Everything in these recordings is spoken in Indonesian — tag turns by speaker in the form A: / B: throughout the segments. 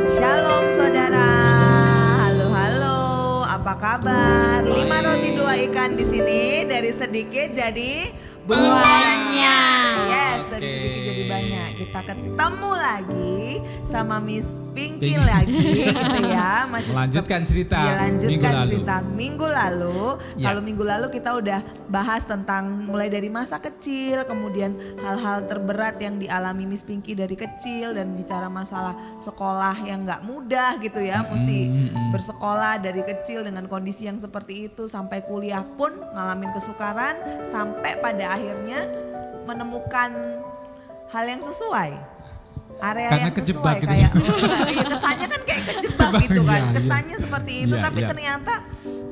A: Shalom saudara, halo, apa kabar? 5 roti 2 ikan di sini, dari sedikit jadi banyak. Yes, dari sedikit jadi banyak. Kita ketemu lagi sama Miss Pinky lagi, gitu ya. Masih
B: melanjutkan cerita
A: minggu lalu.
B: Ya.
A: Kalau minggu lalu kita udah bahas tentang mulai dari masa kecil, kemudian hal-hal terberat yang dialami Miss Pinky dari kecil dan bicara masalah sekolah yang nggak mudah gitu ya, mesti bersekolah dari kecil dengan kondisi yang seperti itu sampai kuliah pun ngalamin kesukaran sampai pada akhirnya menemukan hal yang sesuai. Area
B: karena
A: yang
B: kejebak
A: sesuai
B: gitu.
A: kayak kesannya kan kayak kejebak gitu kan.
B: Iya,
A: Kesannya seperti itu tapi
B: Iya.
A: ternyata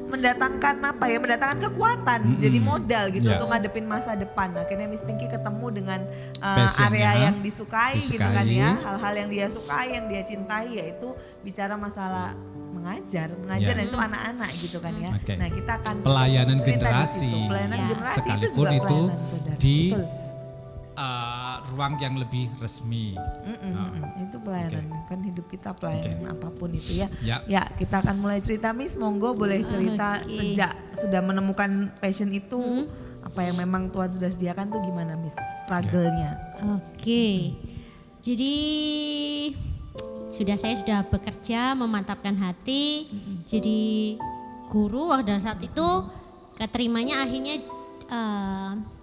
A: mendatangkan apa ya? Mendatangkan kekuatan, jadi modal gitu untuk ngadepin masa depan. Akhirnya Miss Pinky ketemu dengan area yang disukai gitu kan ya. Hal-hal yang dia sukai, yang dia cintai, yaitu bicara masalah mengajar dan itu anak-anak gitu kan ya.
B: Okay.
A: Nah, kita akan
B: pelayanan
A: cerita
B: generasi.
A: di situ. Pelayanan generasi itu
B: Sekalipun
A: juga
B: itu
A: pelayanan saudara.
B: di
A: Betul.
B: ruang yang lebih resmi.
A: Itu pelayanan kan hidup kita pelayanan apapun itu ya.
B: Ya.
A: Kita akan mulai cerita Miss, monggo boleh cerita sejak sudah menemukan passion itu apa yang memang Tuhan sudah sediakan tuh gimana Miss struggle-nya.
C: Oke. Jadi saya sudah bekerja memantapkan hati jadi guru. Pada saat itu keterimanya akhirnya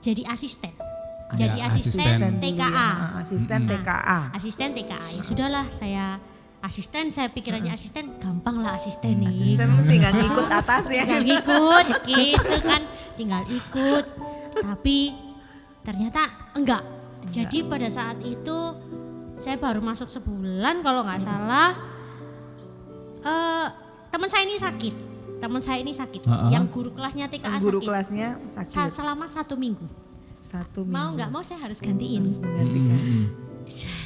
C: jadi asisten. Jadi asisten TKA.
A: Asisten TKA.
C: Asisten TKA. Ya sudahlah, saya asisten, saya pikirannya asisten gampang lah asisten nih.
A: Asisten tinggal ngikut atas ya.
C: Tinggal ngikut gitu kan, tinggal ikut. Tapi ternyata enggak. Jadi pada saat itu saya baru masuk sebulan kalau nggak salah. Teman saya ini sakit. Yang guru kelasnya TKA
A: Guru
C: sakit.
A: kelasnya sakit.
C: Selama 1 minggu.
A: 1 minggu.
C: Mau nggak mau saya harus gantiin.
A: Harus menggantikan.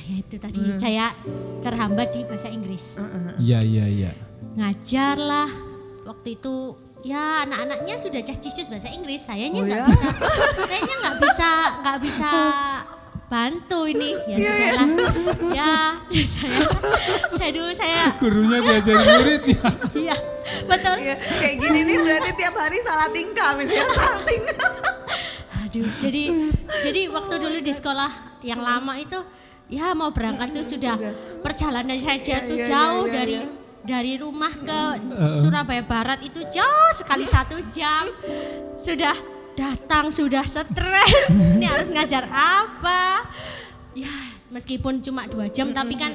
C: Ya itu tadi saya terhambat di bahasa Inggris.
B: Iya.
C: Ngajar lah waktu itu ya anak-anaknya sudah cus bahasa Inggris, sayanya nggak bisa bantu ini. Ya sudahlah. Ya saya
B: Gurunya diajarin muridnya.
C: Iya betul.
A: Ya, kayak gini nih berarti tiap hari salah tingkah misalnya salah tingkah.
C: Aduh, jadi waktu dulu di sekolah yang lama itu ya mau berangkat tuh sudah perjalanan saja tuh jauh dari rumah ke Surabaya Barat itu jauh sekali 1 jam. Sudah datang sudah stres. Ini harus ngajar apa? Ya meskipun cuma 2 jam tapi kan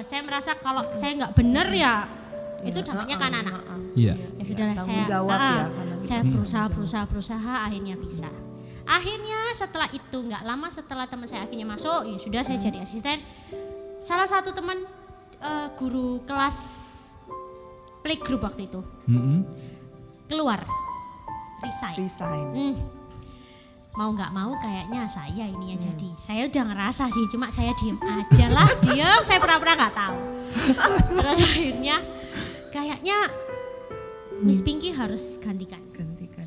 C: saya merasa kalau saya nggak bener ya itu dampaknya ke anak-anak.
B: Iya.
C: Ya sudahlah saya berusaha akhirnya bisa. Akhirnya setelah itu nggak lama setelah teman saya akhirnya masuk, ya sudah saya jadi asisten. Salah satu teman guru kelas playgroup waktu itu keluar resign. Mau nggak mau kayaknya saya ini yang jadi. Saya udah ngerasa sih, cuma saya diem aja lah, saya pura-pura nggak tahu. Terus akhirnya kayaknya Miss Pinky harus gantikan.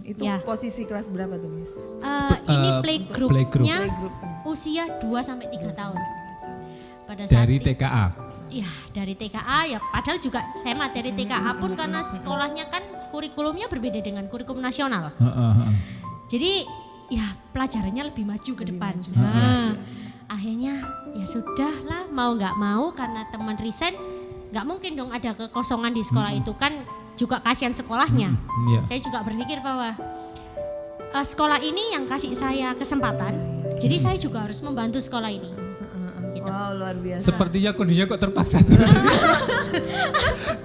A: Itu posisi kelas berapa tuh Miss?
C: Ini playgroupnya usia 2-3 tahun. Pada saat
B: dari TKA?
C: Ya dari TKA ya, padahal juga saya materi TKA pun karena sekolahnya kan kurikulumnya berbeda dengan kurikulum nasional. Jadi ya pelajarannya lebih maju ke depan. Akhirnya ya sudahlah, mau nggak mau karena teman resign, nggak mungkin dong ada kekosongan di sekolah itu kan, juga kasihan sekolahnya. Saya juga berpikir bahwa sekolah ini yang kasih saya kesempatan, jadi saya juga harus membantu sekolah ini. Gitu.
A: Wow, luar biasa.
B: Sepertinya kondisinya kok terpaksa terus.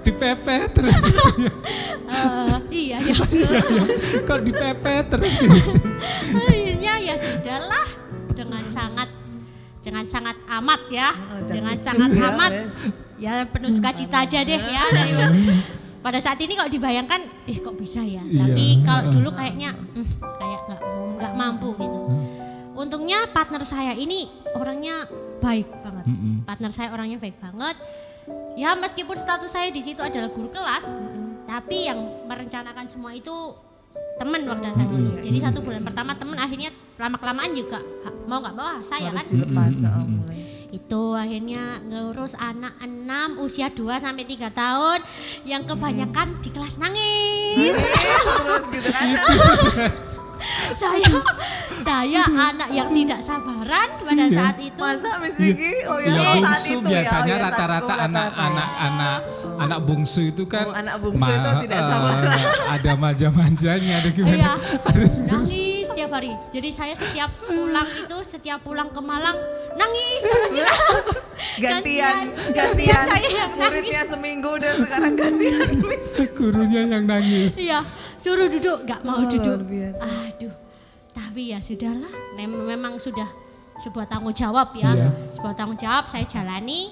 B: Dipepet terus.
C: Iya.
B: Kok dipepet terus gitu.
C: Akhirnya ya sudahlah, dengan sangat amat ya, dengan sangat amat ya penuh sukacita aja deh ya. Pada saat ini kalau dibayangkan, kok bisa ya? Tapi kalau dulu kayaknya kayak nggak mampu gitu. Untungnya partner saya ini orangnya baik banget. Partner saya orangnya baik banget. Ya meskipun status saya di situ adalah guru kelas, tapi yang merencanakan semua itu teman waktu saat itu. Jadi 1 bulan pertama teman, akhirnya lama kelamaan juga mau nggak mau saya
A: harus
C: kan.
A: Dilepas,
C: Itu akhirnya ngurus anak 6 usia 2 sampai 3 tahun yang kebanyakan di kelas nangis.
A: Terus gitu kan.
C: Saya anak yang tidak sabaran pada saat itu.
A: Masa Miss Vicky? Oh ya,
B: Ya,
A: saat
B: bungsu
A: itu
B: biasanya
A: ya. Oh, ya,
B: rata-rata anak bungsu itu kan
A: anak bungsu itu tidak sabar.
B: Ada manja-manjanya, ada gimana?
C: Iya, nangis setiap hari. Jadi saya setiap pulang ke Malang nangis terus.
A: Gantian
C: saya yang
A: muridnya seminggu dan sekarang gantian Miss.
B: Gurunya yang nangis.
C: Iya, suruh duduk, nggak mau
A: Oh,
C: duduk.
A: luar biasa.
C: Aduh, tapi ya sudahlah. Memang sudah sebuah tanggung jawab ya.
B: Iya.
C: Sebuah tanggung jawab saya jalani.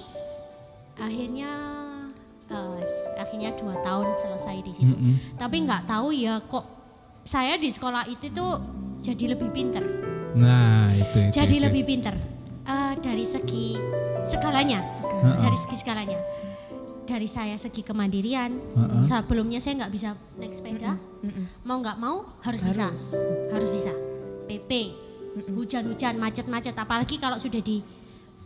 C: Akhirnya 2 tahun selesai di situ. Tapi nggak tahu ya kok saya di sekolah itu tuh jadi lebih pinter.
B: Nah itu.
C: Jadi lebih pinter dari segi segalanya. Dari segi segalanya. Dari saya segi kemandirian. Sebelumnya saya nggak bisa naik sepeda. Mau nggak mau harus bisa. PP, hujan-hujan, macet-macet. Apalagi kalau sudah di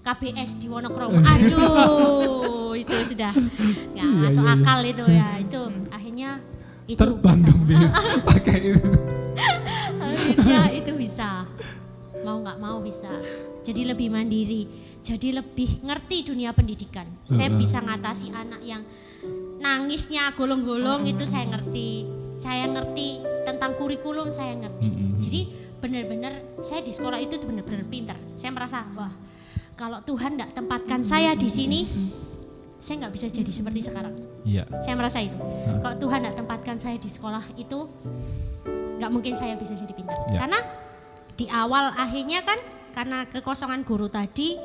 C: KBS di Wonokromo. Aduh, itu sudah nggak masuk akal itu ya. Itu akhirnya itu
B: terbang dong bis pakai itu.
C: akhirnya itu bisa. Mau nggak mau bisa. Jadi lebih mandiri, jadi lebih ngerti dunia pendidikan. Saya bisa ngatasi anak yang nangisnya golong-golong itu saya ngerti. Saya ngerti tentang kurikulum, saya ngerti. Jadi benar-benar saya di sekolah itu tuh benar-benar pintar. Saya merasa wah kalau Tuhan tidak tempatkan saya di sini, saya nggak bisa jadi seperti sekarang.
B: Iya.
C: Saya merasa itu. Kalau Tuhan tidak tempatkan saya di sekolah itu, nggak mungkin saya bisa jadi pintar.
B: Ya.
C: Karena di awal akhirnya kan karena kekosongan guru tadi,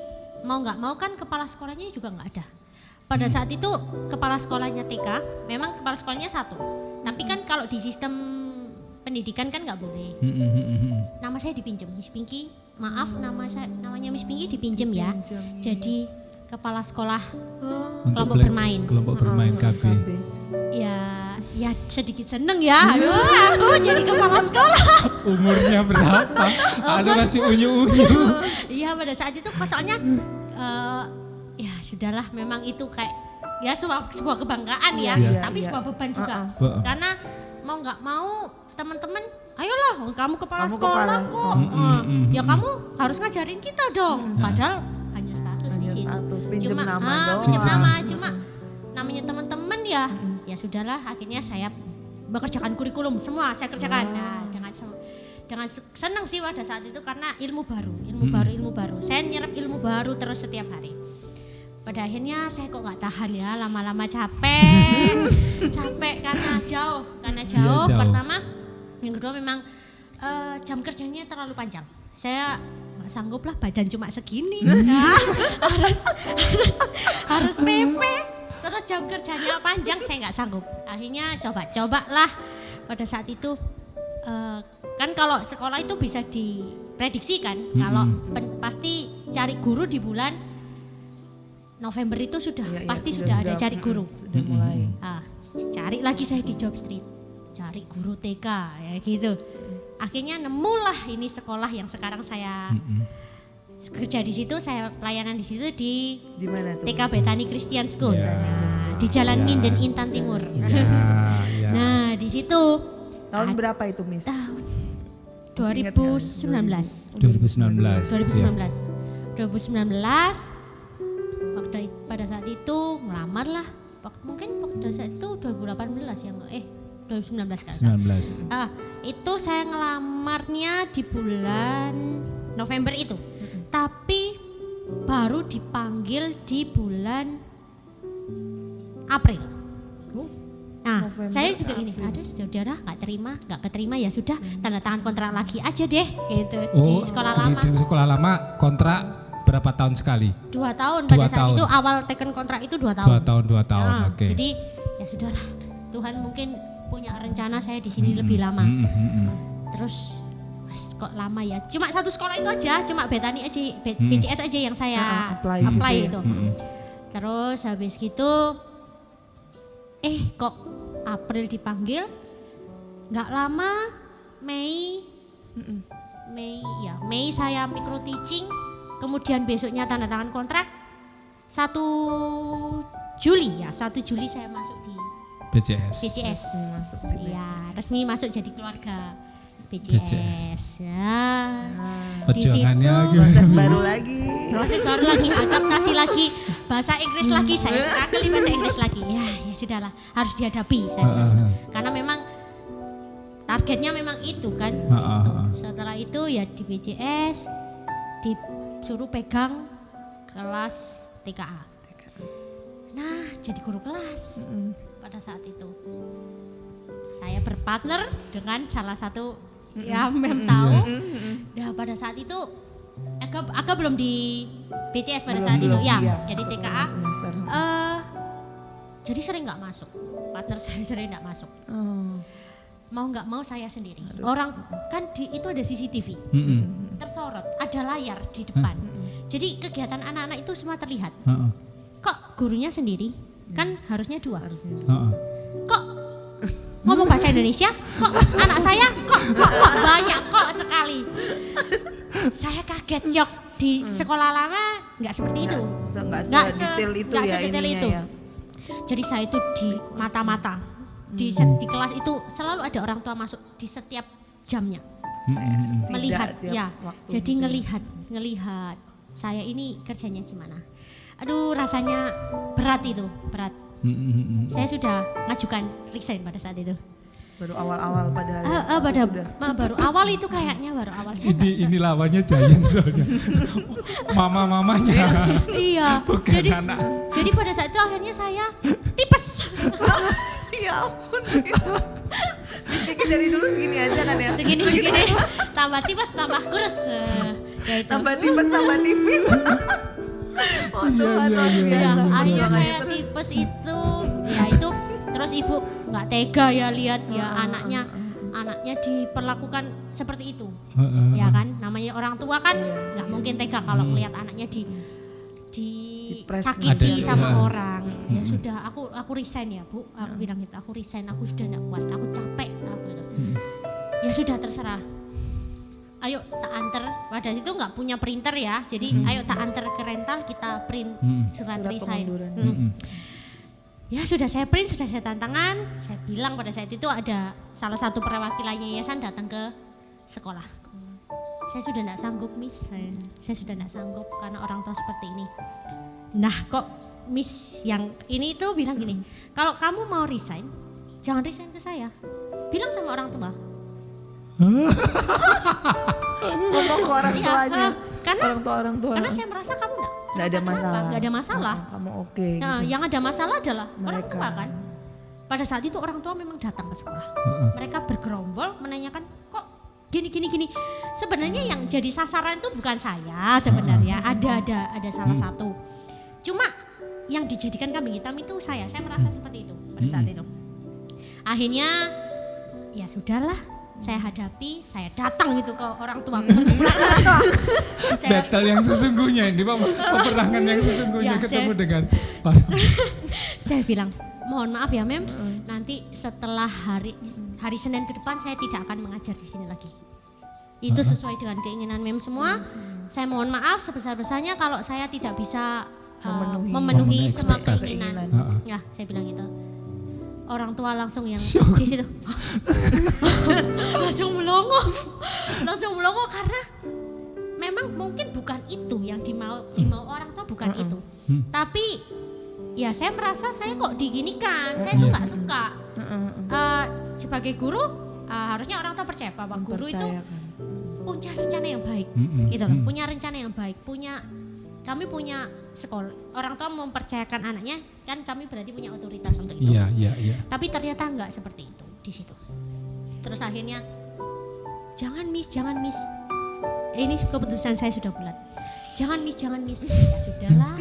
C: mau nggak mau kan kepala sekolahnya juga nggak ada. Pada saat itu kepala sekolahnya TK, memang kepala sekolahnya 1. Tapi kan kalau di sistem pendidikan kan nggak boleh. Nama saya dipinjam, Miss Pinky. Maaf, namanya Miss Pinky dipinjam ya. Jadi kepala sekolah kelompok bermain.
B: Kelompok bermain KB.
C: Ya sedikit seneng ya. Aduh, aku jadi kepala sekolah.
B: Umurnya berapa? Ada masih unyu-unyu.
C: Iya pada saat itu soalnya ya sudahlah memang itu kayak ya sebuah kebanggaan ya, tapi sebuah beban juga. Karena mau nggak mau teman-teman, ayolah kamu kepala sekolah kok. Ya kamu harus ngajarin kita dong. Padahal hanya status di situ.
A: Pinjam
C: Cuma
A: nama doang.
C: pinjam nama, cuma namanya teman-teman ya. Ya sudahlah, akhirnya saya mengerjakan kurikulum semua saya kerjakan. Nah, dengan senang sih pada saat itu karena ilmu baru. Saya nyerap ilmu baru terus setiap hari. Pada akhirnya saya kok nggak tahan ya, lama-lama capek karena jauh.
B: Jauh.
C: Pertama, yang kedua memang jam kerjanya terlalu panjang. Saya nggak sanggup lah, badan cuma segini. Nah, harus PP. Terus jam kerjanya panjang, saya nggak sanggup. Akhirnya coba-cobalah pada saat itu. Kan kalau sekolah itu bisa diprediksi kan, kalau pasti cari guru di bulan November itu sudah sudah ada cari guru.
A: Sudah mulai.
C: Cari lagi saya di Job Street, cari guru TK ya gitu. Akhirnya nemulah ini sekolah yang sekarang saya kerja di situ, saya pelayanan di situ di
A: mana tuh?
C: TK Bethany Christian School.
B: Ya.
C: Di Jalan Nginden Intan Timur.
B: Ya.
C: Nah, di situ
A: Tahun berapa itu, Miss?
C: tahun
A: Masih ingat nggak?
C: 2019. Pada saat itu ngelamar lah. Mungkin pada saat itu 2018 ya 2019 kan.
B: 19.
C: Itu saya ngelamarnya di bulan November itu. Tapi baru dipanggil di bulan April. Nah,
A: November,
C: saya juga gini, ada saudara nggak keterima ya sudah tanda tangan kontrak lagi aja deh gitu di sekolah lama.
B: Di sekolah lama kontrak berapa tahun sekali?
C: 2 tahun pada
B: 2
C: saat
B: tahun.
C: itu awal teken kontrak itu 2 tahun.
B: 2 tahun, oke.
C: Jadi ya sudahlah, Tuhan mungkin punya rencana saya di sini lebih lama. Terus kok lama ya? Cuma satu sekolah itu aja, cuma Bethany aja, BCS aja yang saya apply itu. Terus habis gitu, kok April dipanggil, nggak lama Mei saya micro teaching, kemudian besoknya tanda tangan kontrak 1 Juli ya, 1 Juli saya masuk di BCS. Ya, resmi masuk jadi keluarga BCS. Ya.
B: Perjuangannya
A: Proses baru lagi.
C: Adaptasi lagi, bahasa Inggris lagi, saya struggle bahasa Inggris lagi. Ya sudahlah, harus dihadapi saya. Karena memang targetnya memang itu kan. Itu. Setelah itu ya di BCS disuruh pegang kelas TKA. Nah, jadi guru kelas. Pada saat itu saya berpartner dengan salah satu ya mem tahu. Nah, pada saat itu Aga belum di BCS pada saat itu ya. Jadi TKA jadi sering nggak masuk. Partner saya sering nggak masuk. Mau nggak mau saya sendiri. Orang kan itu ada CCTV. Tersorot, ada layar di depan. Jadi kegiatan anak-anak itu semua terlihat. Kok gurunya sendiri? Kan harusnya 2. Kok ngomong bahasa Indonesia? Kok anak saya kok banyak kok sekali. Saya kaget, shock. Di sekolah lama nggak seperti itu.
A: Nggak sedetail itu ya ininya ya.
C: Jadi saya itu di mata-mata. Di kelas itu selalu ada orang tua masuk di setiap jamnya. Melihat ya. Jadi ngelihat saya ini kerjanya gimana. Aduh, rasanya berat itu, berat. Saya sudah ngajukan resign pada saat itu.
A: Baru awal-awal
C: baru awal itu kayaknya baru awal.
B: Ini lawannya Giant soalnya. Mama-mamanya.
C: Iya.
B: Bukan anak.
C: Jadi pada saat itu akhirnya saya tipes.
A: Ya ampun. Bikin dari dulu segini aja kan ya.
C: Segini. Tambah tipes, tambah kurus.
A: Tambah tipes, tambah tipis. Oh Tuhan, luar biasa.
C: Akhirnya saya tipes itu, ya itu terus ibu nggak tega ya lihat ya anaknya diperlakukan seperti itu, ya kan? Namanya orang tua kan nggak mungkin tega kalau melihat anaknya disakiti sama orang. Ya sudah, aku resign ya Bu, aku bilang gitu, aku resign, aku sudah nggak kuat, aku capek, aku gitu. Ya sudah terserah. Ayo tak anter, pada situ nggak punya printer ya, jadi ayo tak anter ke rental, kita print surat resign. Ya sudah saya print, sudah saya tantangan, saya bilang pada saat itu ada salah satu perwakilan yayasan datang ke sekolah. Saya sudah tidak sanggup Miss, saya sudah tidak sanggup karena orang tua seperti ini. Nah kok Miss yang ini tuh bilang gini, kalau kamu mau resign, jangan resign ke saya, bilang sama orang tua.
A: Ngomong ke orang tuanya.
C: Orang tua. Karena saya merasa kamu
A: enggak ada masalah.
C: Enggak ada masalah.
A: Kamu oke.
C: Nah,
A: gitu.
C: yang ada masalah adalah
A: Mereka.
C: orang tua kan. Pada saat itu orang tua memang datang ke sekolah. Mereka bergerombol menanyakan kok gini. Sebenarnya yang jadi sasaran itu bukan saya sebenarnya. Ada salah satu. Cuma yang dijadikan kambing hitam itu saya merasa seperti itu pada saat itu. Akhirnya ya sudahlah. Saya hadapi, saya datang gitu ke orang tua.
B: Battle yang sesungguhnya ini peperangan yang sesungguhnya ketemu dengan
C: saya bilang, mohon maaf ya Mem, nanti setelah hari Senin ke depan saya tidak akan mengajar di sini lagi. Itu sesuai dengan keinginan Mem semua. Saya mohon maaf sebesar-besarnya kalau saya tidak bisa memenuhi semua keinginan. Ya, saya bilang gitu. Orang tua langsung yang di situ langsung melongo karena memang mungkin bukan itu yang dimau orang tua, bukan itu. Tapi ya saya merasa saya kok diginikan, saya tuh nggak suka. Sebagai guru harusnya orang tua percaya bahwa guru itu punya rencana yang baik, gitu loh, punya rencana yang baik, kami punya sekolah, orang tua mempercayakan anaknya, kan kami berarti punya otoritas untuk itu.
B: Iya.
C: Tapi ternyata enggak seperti itu di situ. Terus akhirnya jangan miss. Ini keputusan saya sudah bulat. Jangan miss. Ya sudahlah.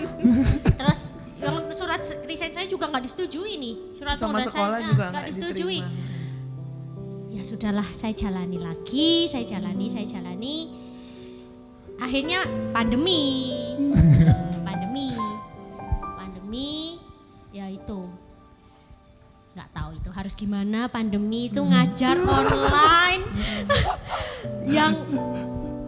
C: Terus yang surat resign saya juga enggak disetujui nih. Surat
A: sama sekolah
C: saya
A: juga
C: enggak disetujui. Ya sudahlah, saya jalani lagi, saya jalani. Akhirnya pandemi, ya itu nggak tahu itu harus gimana. Pandemi itu ngajar online, yang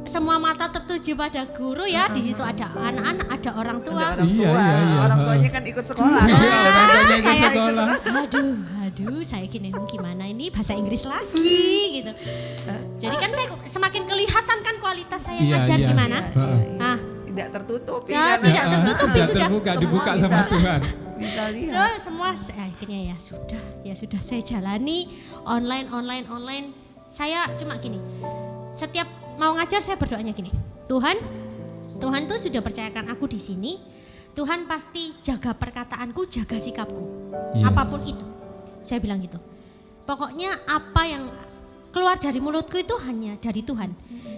C: semua semua mata tertuju pada guru ya. Di situ ada anak-anak, ada orang tua.
A: Ada orang tua,
B: Iya.
A: orang tuanya kan ikut sekolah.
C: Saya
B: sekolah.
C: aduh, saya gini gimana ini bahasa Inggris lagi gitu. Jadi kan saya semakin kelihatan kan kualitas saya ngajar gimana. Nah,
A: Tidak tertutup.
C: Ya, tidak tertutupi sudah.
B: Dibuka
A: Semua
B: sama
A: bisa.
B: Tuhan.
A: Bisa
C: so,
A: lihat.
C: semua akhirnya ya sudah saya jalani online. Saya cuma gini. Setiap mau ngajar saya berdoanya gini. Tuhan tuh sudah percayakan aku di sini. Tuhan pasti jaga perkataanku, jaga sikapku.
B: Yes.
C: Apapun itu. Saya bilang gitu. Pokoknya apa yang keluar dari mulutku itu hanya dari Tuhan.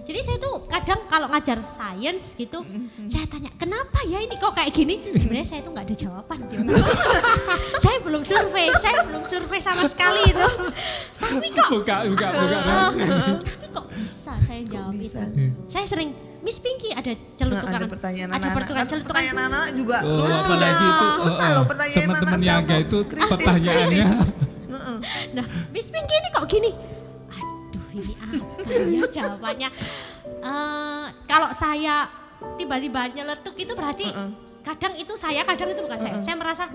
C: Jadi saya tuh kadang kalau ngajar sains gitu, saya tanya kenapa ya ini kok kayak gini? Sebenarnya saya tuh nggak ada jawaban. Gitu. saya belum survei sama sekali itu. Tapi kok
B: Buka.
C: tapi kok bisa saya jawab itu? Saya sering Miss Pinky ada celutukan,
A: Ada pertanyaan
C: ada
A: anak-anak.
C: celutukan.
A: Pertanyaan anak juga
B: Oh,
A: lucu.
B: apalagi itu
A: Susah loh pertanyaan
B: teman-teman
A: anak
B: Yaga
A: sekarang.
B: itu
A: Kritis.
B: pertanyaannya.
C: Nah, Miss Pinky ini kok gini? Aduh, ini apa ya jawabannya? Kalau saya tiba-tiba nyeletuk itu berarti kadang itu bukan saya. Saya merasa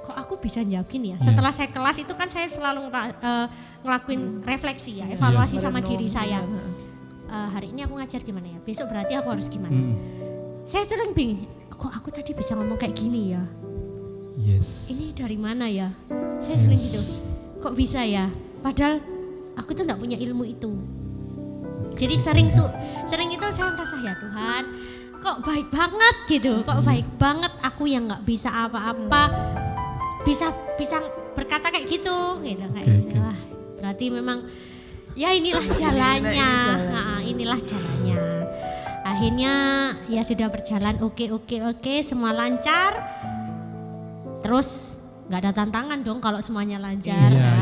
C: kok aku bisa jawab gini ya. Setelah saya kelas itu kan saya selalu ngelakuin refleksi ya, evaluasi sama diri saya. Hari ini aku ngajar gimana ya? Besok berarti aku harus gimana? Saya sering bingung. Kok aku tadi bisa ngomong kayak gini ya?
B: Yes.
C: Ini dari mana ya? Saya sering gitu. Kok bisa ya? Padahal aku tuh enggak punya ilmu itu. Jadi sering itu saya merasa ya Tuhan, kok baik banget gitu. Kok baik banget aku yang enggak bisa apa-apa bisa berkata kayak gitu kayak.
B: Okay.
C: Wah, berarti memang ya inilah jalannya. Inilah jalannya. Akhirnya ya sudah berjalan oke, semua lancar. Terus nggak ada tantangan dong kalau semuanya lancar.
B: Iya.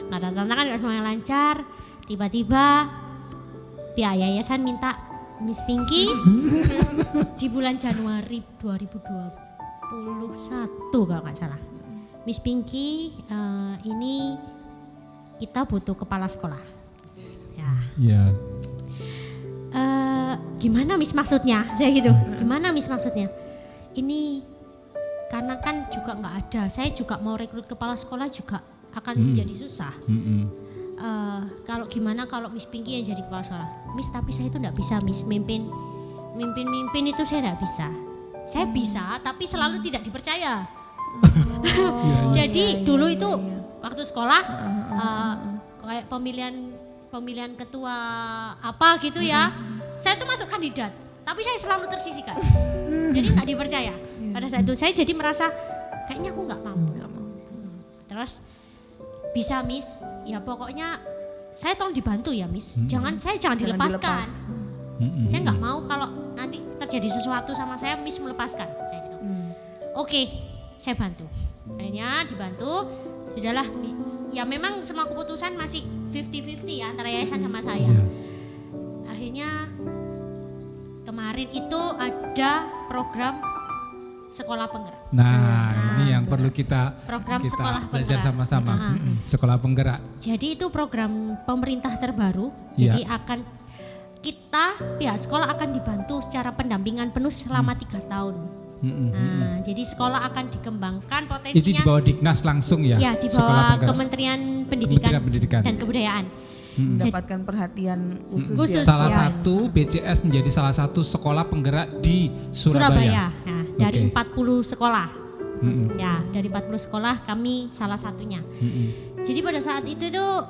C: Nggak ada tantangan kalau semuanya lancar. Tiba-tiba pihak yayasan minta Miss Pinky di bulan Januari 2021 kalau nggak salah. Miss Pinky ini kita butuh kepala sekolah. Ya.
B: Iya.
C: Gimana Miss maksudnya? Kayak gitu. Gimana Miss maksudnya? Ini karena kan juga nggak ada. Saya juga mau rekrut kepala sekolah juga akan jadi susah. Kalau gimana kalau Miss Pinky yang jadi kepala sekolah? Miss tapi saya itu nggak bisa Miss mimpin itu saya nggak bisa. Saya bisa tapi selalu tidak dipercaya. Jadi dulu itu waktu sekolah kayak pemilihan ketua apa gitu ya. Saya tuh masuk kandidat, tapi saya selalu tersisihkan. Jadi nggak dipercaya. Pada saat itu saya jadi merasa kayaknya aku nggak mampu. Terus bisa Miss, ya pokoknya saya tolong dibantu ya Miss. Jangan dilepaskan. Saya nggak mau kalau nanti terjadi sesuatu sama saya Miss melepaskan. Saya gitu. Oke, saya bantu. Akhirnya dibantu. Sudahlah, ya memang semua keputusan masih 50-50 ya antara yayasan sama saya. Akhirnya kemarin itu ada program sekolah penggerak.
B: Nah, ini yang perlu kita
C: Sekolah
B: belajar
C: Penggerak.
B: sama-sama. Sekolah penggerak.
C: Jadi itu program pemerintah terbaru.
B: Iya.
C: Jadi pihak sekolah akan dibantu secara pendampingan penuh selama 3 tahun. Nah, jadi sekolah akan dikembangkan potensinya.
B: Itu di bawah Dignas langsung ya?
C: Ya, di
B: Sekolah
C: bawah
B: penggerak.
C: Kementerian Pendidikan
B: Pendidikan.
C: dan Kebudayaan.
A: Mendapatkan perhatian khusus,
C: Khusus.
A: ya.
B: Salah satu BCS menjadi salah satu sekolah penggerak di Surabaya.
C: Nah, dari
B: Oke.
C: 40 sekolah. Ya, dari 40 sekolah kami salah satunya. Jadi pada saat itu tuh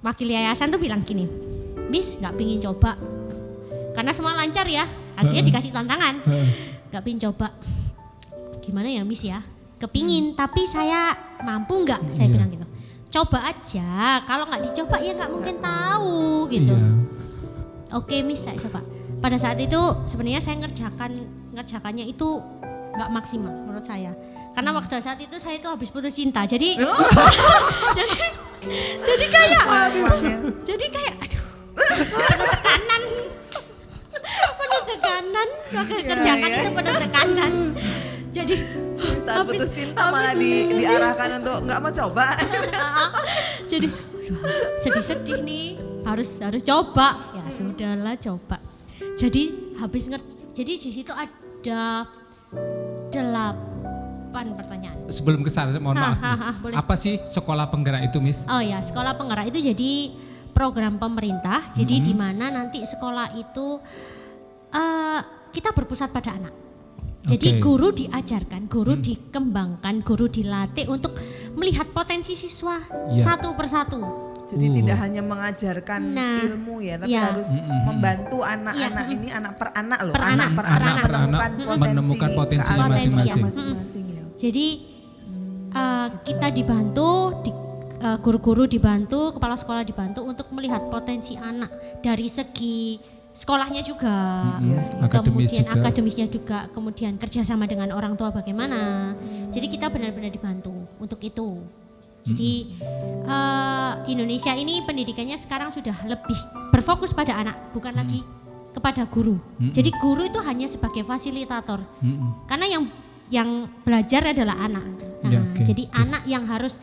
C: wakil yayasan tuh bilang gini, Miss nggak pingin coba, karena semua lancar ya, akhirnya dikasih tantangan, nggak pingin coba, gimana ya Miss ya, kepingin tapi saya mampu nggak, saya bilang gitu, coba aja, kalau nggak dicoba ya nggak mungkin tahu gitu.
B: Iya.
C: Oke Miss, saya coba. Pada saat itu sebenarnya saya ngerjakannya itu nggak maksimal menurut saya, karena waktu saat itu saya itu habis putus cinta, jadi jadi kayak aduh penuh tekanan waktu kerjakan itu penuh tekanan, jadi
A: Saat putus cinta malah diarahkan untuk nggak mau coba.
C: jadi aduh, sedih-sedih nih harus coba. Ya sudahlah coba. Jadi habis ngerti. Jadi di situ ada 8 pertanyaan.
B: Sebelum ke sana, mohon maaf Miss.
C: Boleh.
B: Apa sih sekolah penggerak itu Miss?
C: Oh ya, sekolah penggerak itu jadi program pemerintah. Jadi di mana nanti sekolah itu kita berpusat pada anak. Jadi guru diajarkan, guru dikembangkan, guru dilatih untuk melihat potensi siswa satu persatu.
A: Jadi tidak hanya mengajarkan ilmu ya, tapi harus membantu anak-anak ini anak per anak loh.
C: Per anak.
B: Menemukan potensinya
A: masing-masing ya.
C: Jadi kita dibantu, guru-guru dibantu, kepala sekolah dibantu untuk melihat potensi anak dari segi sekolahnya juga, kemudian akademisnya juga, kemudian kerjasama dengan orang tua bagaimana. Jadi kita benar-benar dibantu untuk itu. Jadi Indonesia ini pendidikannya sekarang sudah lebih berfokus pada anak, bukan lagi kepada guru. Jadi guru itu hanya sebagai fasilitator, karena yang belajar adalah anak. Jadi anak yang harus,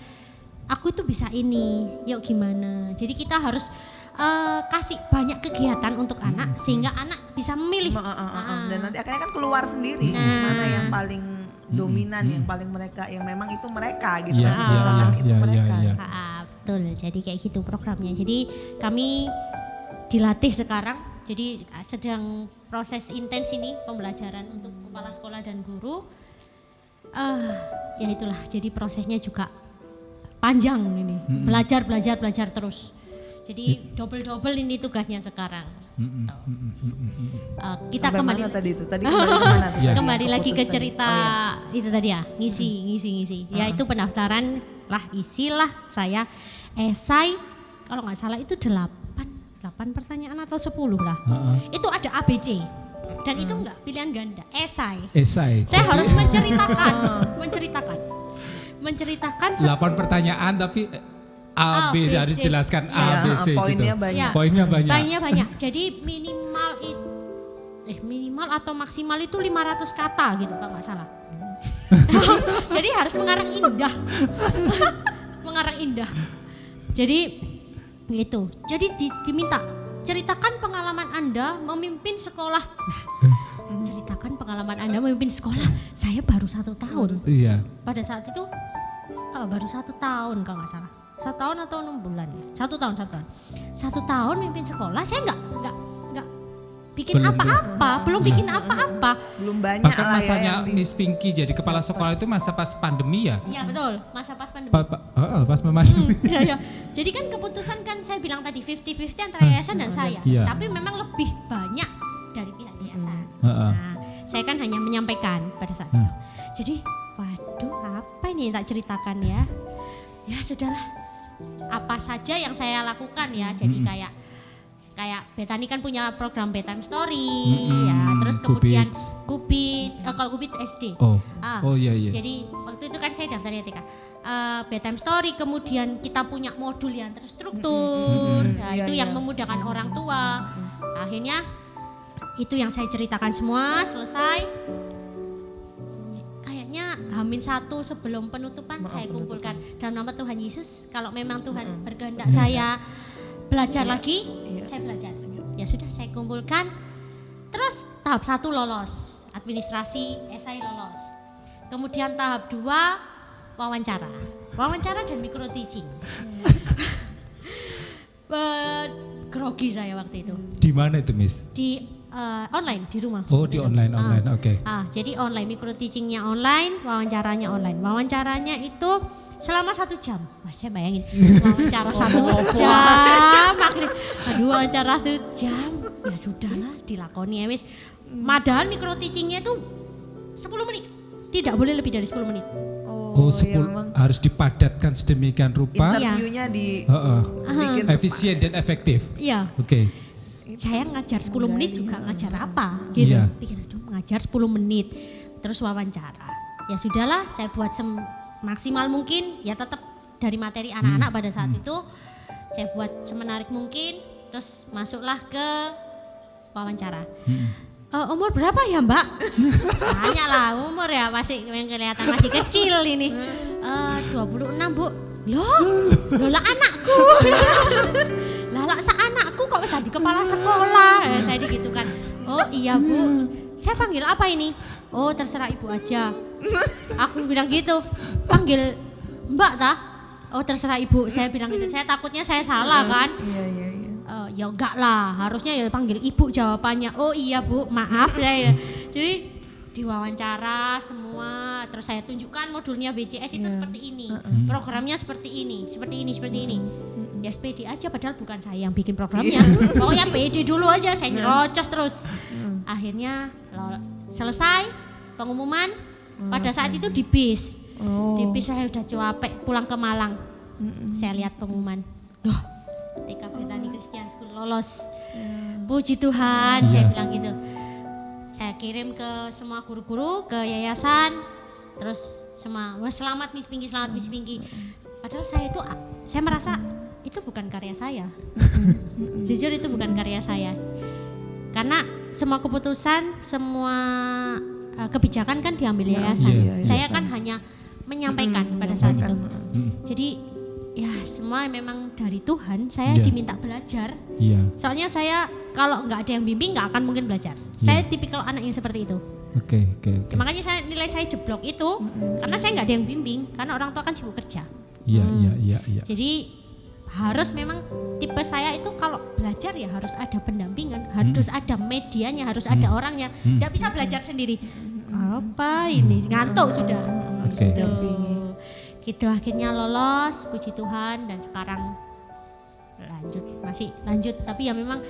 C: aku itu bisa ini, yuk gimana. Jadi kita harus kasih banyak kegiatan untuk anak sehingga anak bisa memilih.
A: Dan nanti akhirnya kan keluar sendiri mana yang paling dominan, yang paling mereka, yang memang itu mereka gitu kan. Itu mereka.
C: Betul. Jadi kayak gitu programnya. Jadi kami dilatih sekarang. Jadi sedang proses intens ini pembelajaran untuk kepala sekolah dan guru. Ya itulah. Jadi prosesnya juga panjang ini. Belajar terus. Jadi double ini tugasnya sekarang. Kita kembali
A: tadi kemana tuh?
C: Kembali lagi ke cerita itu tadi ya, ngisi. Ya itu pendaftaran lah, isilah saya esai, kalau nggak salah itu 8 pertanyaan atau 10 lah. Itu ada ABC. Dan itu enggak pilihan ganda, esai. Saya harus menceritakan
B: 8 pertanyaan tapi A, B harus jelaskan A, B, C
A: poinnya
B: gitu.
A: banyak.
C: Poinnya banyak. Jadi minimal atau maksimal itu 500 kata gitu kalau nggak salah. Jadi harus mengarang indah. Jadi itu. Jadi diminta ceritakan pengalaman Anda memimpin sekolah. Ceritakan pengalaman Anda memimpin sekolah. Saya baru 1 tahun.
B: Iya.
C: Pada saat itu baru 1 tahun kalau nggak salah. 1 tahun atau 6 bulan? 1 tahun. 1 tahun mimpin sekolah, saya nggak bikin apa-apa, belum bikin apa-apa.
A: Belum banyak
B: bahkan
A: lah
B: masanya Miss Pinky jadi kepala sekolah itu masa pas pandemi ya?
C: Iya betul, masa pas pandemi.
B: Pas pandemi.
C: Ya. Jadi kan keputusan kan saya bilang tadi 50-50 antara yayasan dan saya. Tapi memang lebih banyak dari pihak yayasan. Nah, saya kan hanya menyampaikan pada saat itu. Jadi, waduh apa ini yang tak ceritakan ya? Ya sudahlah, apa saja yang saya lakukan ya. Jadi kayak Betani kan punya program Bedtime Story ya, terus kemudian Kubit, kalau Kubit SD.
B: Iya.
C: Jadi waktu itu kan saya daftar ya TK. Bedtime Story, kemudian kita punya modul yang terstruktur, itu yang memudahkan orang tua. Akhirnya itu yang saya ceritakan semua selesai. Kayaknya H-1 sebelum penutupan saya kumpulkan dalam nama Tuhan Yesus. Kalau memang Tuhan berkehendak saya belajar lagi, saya belajar. Ya sudah saya kumpulkan. Terus tahap 1 lolos, administrasi, esai lolos. Kemudian tahap 2 wawancara dan micro teaching. Grogi saya waktu itu.
B: Di mana itu Miss?
C: Di online, di rumah.
B: Oh di online, oke.
C: Jadi online, micro teachingnya online, wawancaranya online. Wawancaranya itu selama 1 jam. Mas saya bayangin, wawancara 1 jam. Aduh wawancara 1 jam. Ya sudahlah dilakoni ya wis. Padahal micro teachingnya itu 10 menit. Tidak boleh lebih dari 10 menit.
B: 10 harus dipadatkan sedemikian rupa.
A: Interviewnya
B: bikin efisien dan efektif.
C: Iya.
B: Oke.
C: Saya ngajar 10 menit juga ngajar apa gitu. Pikir aduh ngajar 10 menit terus wawancara. Ya sudahlah saya buat maksimal mungkin, ya tetap dari materi anak-anak pada saat itu saya buat semenarik mungkin, terus masuklah ke wawancara. Umur berapa ya Mbak? Tanya lah umur ya, masih yang kelihatan masih kecil ini. 26 Bu. Loh lah anakku. Lah kok tadi kepala sekolah. Saya digitukan. Oh iya Bu, saya panggil apa ini? Oh terserah Ibu aja. Aku bilang gitu, panggil Mbak tah? Oh terserah Ibu, saya bilang gitu. Saya takutnya saya salah kan.
A: Iya.
C: Ya enggak lah, harusnya ya panggil Ibu jawabannya. Oh iya Bu, maaf ya. Jadi diwawancara semua, terus saya tunjukkan modulnya BCS itu seperti ini, programnya seperti ini. Ya pede aja padahal bukan saya yang bikin programnya. Pokoknya pede dulu aja, saya nyerocos terus. Akhirnya selesai pengumuman, pada saat itu di bis. Di bis saya udah capek pulang ke Malang. Saya lihat pengumuman. Loh, TK Bethany Christian School lolos. Puji Tuhan, saya bilang gitu. Saya kirim ke semua guru-guru, ke yayasan, terus semua, wah selamat Miss Pinky, selamat Miss Pinky. Padahal saya merasa itu bukan karya saya. Jujur itu bukan karya saya. Karena semua keputusan, semua kebijakan kan diambil yayasan. Saya kan hanya menyampaikan pada saat itu. Jadi ya semua memang dari Tuhan, saya diminta belajar. Soalnya saya kalau nggak ada yang bimbing nggak akan mungkin belajar. Saya tipikal anak yang seperti itu.
B: Oke.
C: Makanya nilai saya jeblok itu karena saya nggak ada yang bimbing, karena orang tua kan sibuk kerja.
B: Iya.
C: Jadi harus memang tipe saya itu kalau belajar ya harus ada pendampingan, harus ada medianya, harus ada orangnya. Nggak bisa belajar sendiri. Apa ini ngantuk sudah.
B: Oke.
C: Gitu akhirnya lolos, puji Tuhan, dan sekarang masih lanjut, tapi ya memang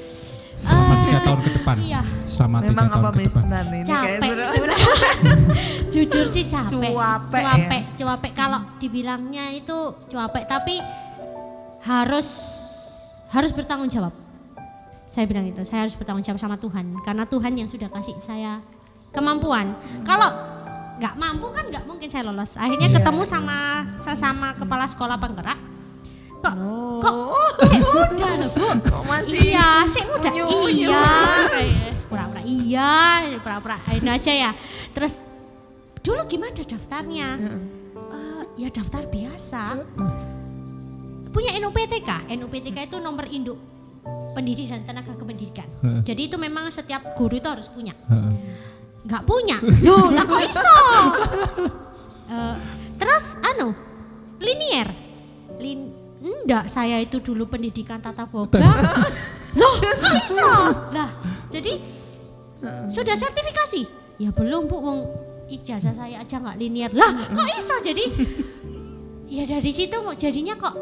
B: selama 3 tahun ke depan.
C: Iya.
B: Selama 3
A: Memang
B: tahun
A: apa
B: ke depan.
C: Capek sebenarnya. Jujur sih capek. Cuapek. Kalau dibilangnya itu cuapek, tapi harus bertanggung jawab. Saya bilang itu, saya harus bertanggung jawab sama Tuhan, karena Tuhan yang sudah kasih saya kemampuan. Kalau nggak mampu kan nggak mungkin saya lolos. Akhirnya ketemu sama sesama kepala sekolah penggerak. Kok saya muda loh Bu. Iya, saya muda. Iya. Pura-pura ini aja ya. Terus dulu gimana daftarnya? Ya daftar biasa. Punya NUPTK. NUPTK itu nomor induk pendidik dan tenaga kependidikan. Jadi itu memang setiap guru itu harus punya. Nggak punya. Loh, lah kok iso? Terus linier. Enggak, saya itu dulu pendidikan tata boga. Loh, kok iso? Lah, jadi sudah sertifikasi? Ya belum Bu, wong ijazah saya aja nggak linier. Lah, kok iso? Jadi ya dari situ jadinya kok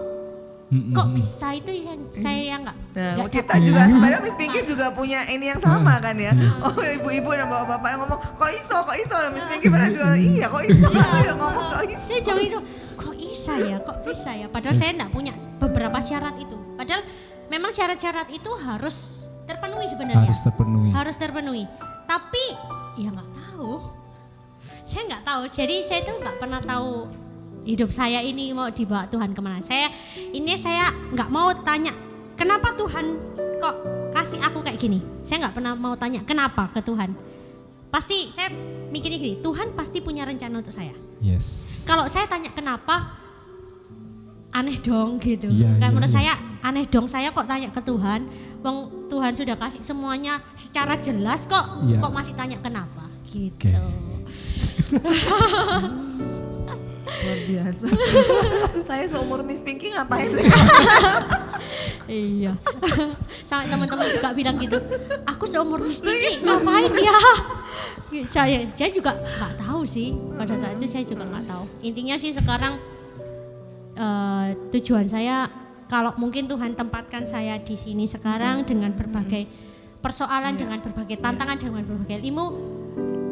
C: bisa itu yang saya nggak
A: kita juga sebenarnya Miss Pinky juga punya ini yang sama kan ya. Oh ibu-ibu dan bapak-bapak yang ngomong kok iso Miss Pinky pernah juga iya kok iso yang ngomong kok iso.
C: Saya jauh itu kok bisa ya padahal saya nggak punya beberapa syarat itu. Padahal memang syarat-syarat itu harus terpenuhi sebenarnya. Harus terpenuhi. Tapi ya nggak tahu. Saya nggak tahu. Jadi saya tuh nggak pernah tahu hidup saya ini mau dibawa Tuhan kemana. Saya nggak mau tanya kenapa Tuhan kok kasih aku kayak gini. Saya nggak pernah mau tanya kenapa ke Tuhan. Pasti saya mikirnya gini, Tuhan pasti punya rencana untuk saya.
B: Yes.
C: Kalau saya tanya kenapa, aneh dong gitu.
B: Menurut
C: saya aneh dong, saya kok tanya ke Tuhan. Bang Tuhan sudah kasih semuanya secara jelas kok masih tanya kenapa gitu.
A: Luar biasa. Saya seumur Miss Pinky ngapain sih?
C: Iya. Sampai teman-teman juga bilang gitu. Aku seumur Miss Pinky ngapain ya? Saya juga nggak tahu sih. Pada saat itu saya juga nggak tahu. Intinya sih sekarang tujuan saya, kalau mungkin Tuhan tempatkan saya di sini sekarang dengan berbagai persoalan, dengan berbagai tantangan, dengan berbagai ilmu.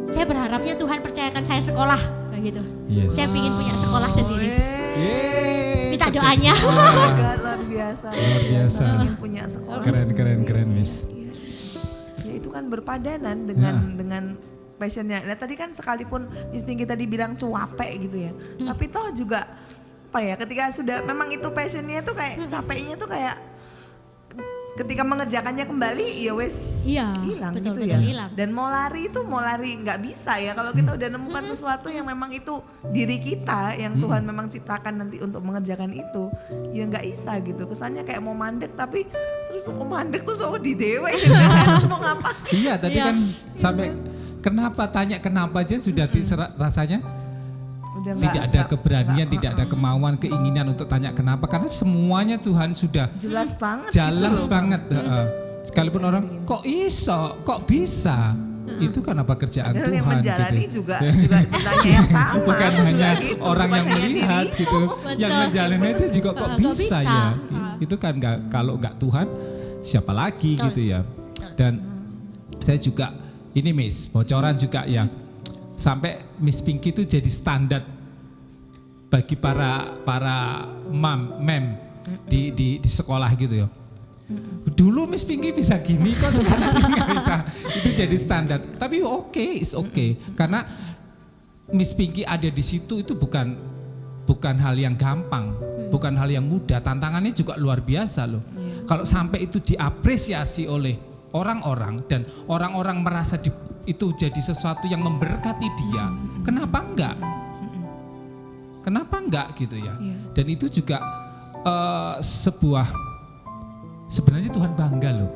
C: Saya berharapnya Tuhan percayakan saya sekolah kayak gitu. Yes. Saya ingin punya sekolah sendiri. Minta doanya.
A: Luar biasa. Ingin punya sekolah.
B: Keren Miss.
A: Ya itu kan berpadanan dengan passionnya. Nah tadi kan sekalipun Miss Pinky tadi bilang cuapek gitu ya. Tapi toh juga apa ya, ketika sudah memang itu passionnya tuh kayak capeknya tuh kayak ketika mengerjakannya kembali ya wes hilang gitu ya. Hilang. Dan mau lari nggak bisa ya kalau kita udah nemukan sesuatu yang memang itu diri kita yang Tuhan memang ciptakan nanti untuk mengerjakan itu, ya nggak bisa gitu. Kesannya kayak mau mandek tapi terus mandek tuh soal di dewe gitu kan, terus mau ngapa?
B: Iya, tadi
C: Iya.
B: kan sampai kenapa tanya kenapa aja sudah rasanya
A: Udah
B: tidak ada keberanian, tidak ada kemauan, keinginan untuk tanya kenapa, karena semuanya Tuhan sudah
A: jelas banget.
B: jelas
A: gitu loh.
B: banget. Sekalipun orang kok iso, kok bisa, itu kan apa kerjaan
A: Padahal yang
B: Tuhan
A: menjalani
B: gitu.
A: juga ditanya yang sama.
B: Bukan
A: juga
B: hanya
A: gitu,
B: orang
A: bukan
B: yang
A: hanya
B: melihat
A: dirimu.
B: gitu, yang
C: Betul.
B: menjalani aja juga kok
C: Kok
B: bisa
C: bisa.
B: ya. Itu kan kalau nggak Tuhan siapa lagi
C: Betul.
B: gitu ya. Dan saya juga ini Miss, bocoran juga ya. Sampai Miss Pinky itu jadi standar bagi para mem di sekolah gitu ya. Dulu Miss Pinky bisa gini kok sekarang nggak bisa. Itu jadi standar. Tapi it's okay. Karena Miss Pinky ada di situ itu bukan hal yang gampang, bukan hal yang mudah. Tantangannya juga luar biasa loh. Kalau sampai itu diapresiasi oleh orang-orang dan orang-orang merasa itu jadi sesuatu yang memberkati dia, kenapa enggak? Kenapa enggak gitu ya? Dan itu juga sebenarnya Tuhan bangga loh.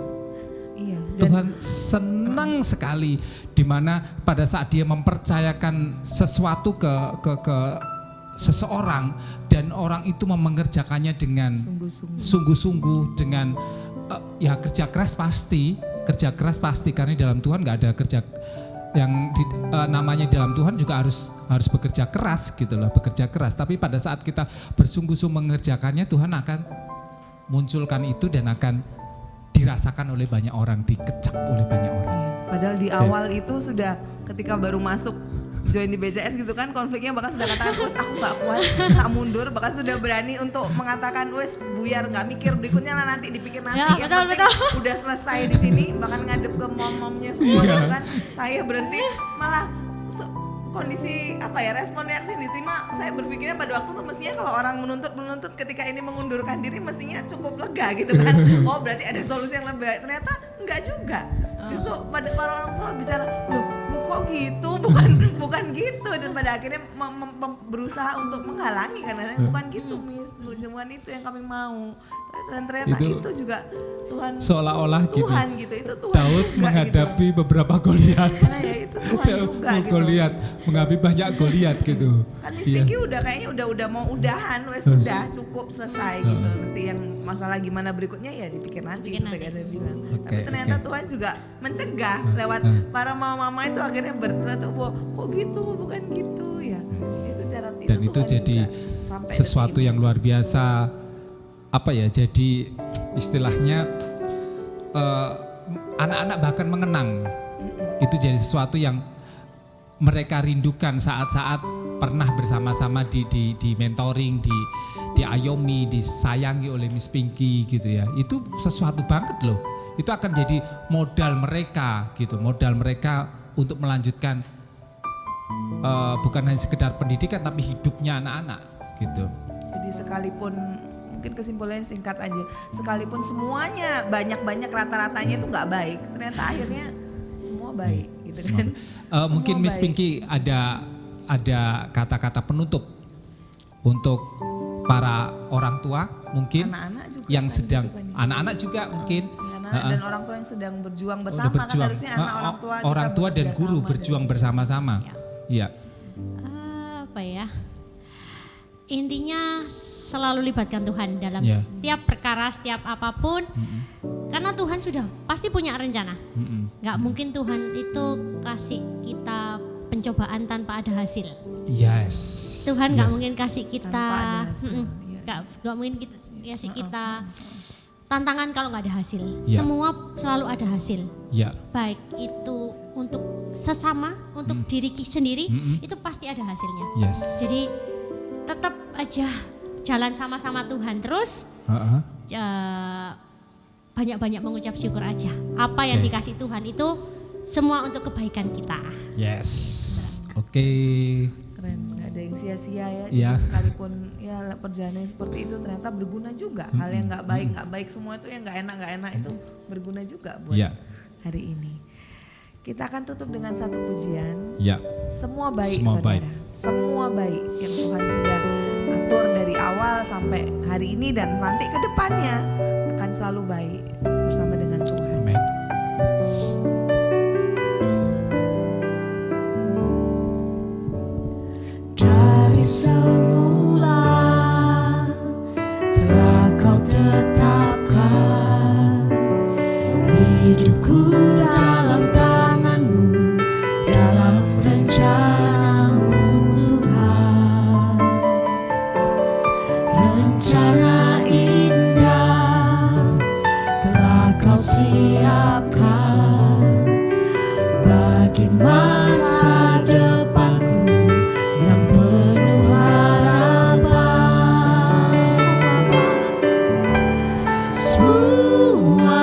A: Iya. Dan
B: Tuhan senang sekali di mana pada saat dia mempercayakan sesuatu ke seseorang dan orang itu mengerjakannya dengan sungguh-sungguh dengan ya kerja keras pasti karena dalam Tuhan nggak ada kerja yang namanya dalam Tuhan juga harus bekerja keras gitu loh, bekerja keras. Tapi pada saat kita bersungguh-sungguh mengerjakannya, Tuhan akan munculkan itu dan akan dirasakan oleh banyak orang, dikecap oleh banyak orang.
A: padahal di awal itu sudah ketika baru masuk join di BCS gitu kan, konfliknya bahkan sudah katakan wes aku nggak kuat, tak mundur, bahkan sudah berani untuk mengatakan wes buyar, nggak mikir berikutnya lah, nanti dipikir nanti,
C: Ya,
A: yang
C: betul,
A: penting udah selesai di sini, bahkan ngadep ke mom-momnya semua gitu kan, saya berhenti malah kondisi respon reaksi yang diterima, saya berpikirnya pada waktu itu mestinya kalau orang menuntut ketika ini mengundurkan diri mestinya cukup lega gitu kan, oh berarti ada solusi yang lebih baik, ternyata enggak juga. Justru pada para orang tua bicara, loh kok gitu, bukan gitu, dan pada akhirnya berusaha untuk menghalangi karena bukan gitu Miss, bukan itu yang kami mau. Dan ternyata itu juga Tuhan,
B: seolah-olah
A: Tuhan gitu, itu Tuhan
B: Daud
A: juga
B: menghadapi
A: gitu.
B: beberapa Goliat.
A: Karena ya itu Tuhan juga gitu.
B: Goliat menghadapi banyak Goliat gitu.
A: Kan Miss Pinky udah kayaknya udah mau udahan, wes udah cukup selesai gitu. Nanti yang masalah gimana berikutnya ya dipikir nanti,
C: Pikir
A: itu
C: nanti.
A: saya bilang.
B: Oke,
A: Tapi ternyata
B: oke.
A: Tuhan juga mencegah lewat para mama-mama itu akhirnya bercerita tuh, kok gitu, bukan gitu ya. Itu cara
B: Dan itu
A: Tuhan
B: jadi
A: juga sampai
B: sesuatu
A: detik
B: yang
A: ini.
B: luar biasa, jadi istilahnya anak-anak bahkan mengenang. Itu jadi sesuatu yang mereka rindukan saat-saat pernah bersama-sama di mentoring, diayomi, disayangi oleh Miss Pinky gitu ya. Itu sesuatu banget loh. Itu akan jadi modal mereka gitu, modal mereka untuk melanjutkan bukan hanya sekedar pendidikan tapi hidupnya anak-anak gitu.
A: Jadi sekalipun, mungkin kesimpulannya singkat aja, sekalipun semuanya banyak-banyak rata-ratanya itu nggak baik, ternyata akhirnya semua baik gitu kan. Semua
B: Mungkin Miss
A: baik.
B: Pinky ada kata-kata penutup untuk para orang tua mungkin
A: Anak-anak juga
B: yang
A: kan
B: sedang
A: gitu, Fanny.
B: anak-anak juga mungkin
A: Anak-anak dan orang tua yang sedang berjuang
B: udah
A: bersama kan
B: berjuang.
A: harusnya anak orang tua kita
B: orang tua dan
A: bekerja
B: guru
A: sama
B: berjuang
A: dan-
B: bersama-sama. Iya.
C: Apa ya? Intinya selalu libatkan Tuhan dalam
B: Ya.
C: setiap perkara, setiap apapun. Karena Tuhan sudah pasti punya rencana. Nggak mungkin Tuhan itu kasih kita pencobaan tanpa ada hasil.
B: Yes.
C: Tuhan nggak
B: Yes.
C: mungkin kasih kita,
A: Tanpa ada hasil, iya.
C: nggak mungkin kasih kita tantangan kalau nggak ada hasil.
B: Ya.
C: Semua selalu ada hasil.
B: Ya.
C: Baik itu untuk sesama, untuk diri sendiri, itu pasti ada hasilnya.
B: Yes.
C: Jadi tetap aja jalan sama-sama Tuhan terus,
B: Heeh.
C: banyak-banyak mengucap syukur aja. Apa yang
B: Oke.
C: dikasih Tuhan itu semua untuk kebaikan kita.
B: Yes. Oke.
A: Keren, nggak ada yang sia-sia ya.
B: Iya.
A: Jadi sekalipun ya perjalanan seperti itu ternyata berguna juga. Hal yang nggak baik semua itu, yang nggak enak itu berguna juga buat
B: Iya.
A: hari ini. Kita akan tutup dengan satu pujian.
B: Ya.
A: Semua baik
B: Semua
A: saudara,
B: baik.
A: semua baik yang Tuhan sudah atur dari awal sampai hari ini dan nanti ke depannya akan selalu baik bersama dengan Tuhan.
B: Amin.
D: Dari semula telah kau tetapkan hidupku dalam tanganmu, dalam rencanamu Tuhan. Rencana indah telah kau siapkan bagi masa depanku yang penuh harapan. Semua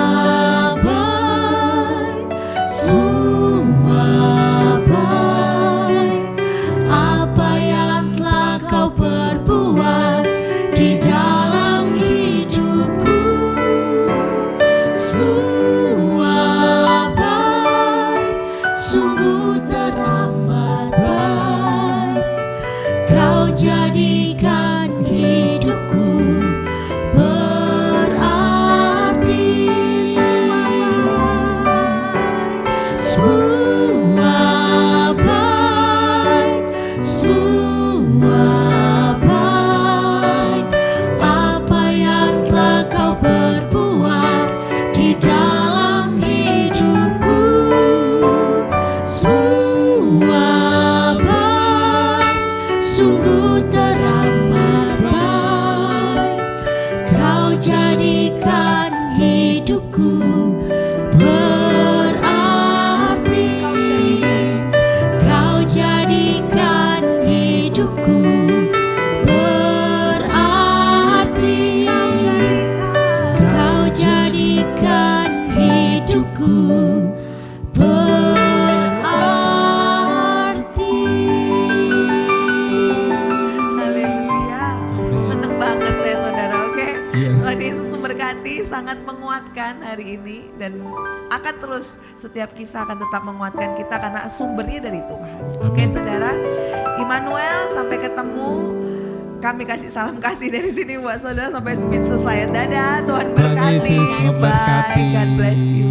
D: baik, semua baik. Apa yang telah kau perbuat di dalam hidupku, semua baik, sungguh teramat baik. Kau jadikan hidupku berarti. Semua baik, semua baik. Apa yang telah kau perbuat di dalam hidupku, semua baik, sungguh teramat baik. Kau jadikan hidupku berarti. Kau jadikan hidupku berarti. Kau jadikan hidupku berarti.
A: Haleluya. Seneng banget saya saudara, oke?
B: Yes.
A: Tuhan Yesus memberkati, sangat menguatkan hari ini dan akan terus setiap kisah akan tetap menguatkan kita karena sumbernya dari Tuhan. Oke saudara, Immanuel sampai ketemu. Kami kasih salam kasih dari sini buat saudara sampai speech selesai. Dadah, Tuhan
B: Tuhan
A: berkati.
B: Yesus memberkati.
A: Bye, God bless you.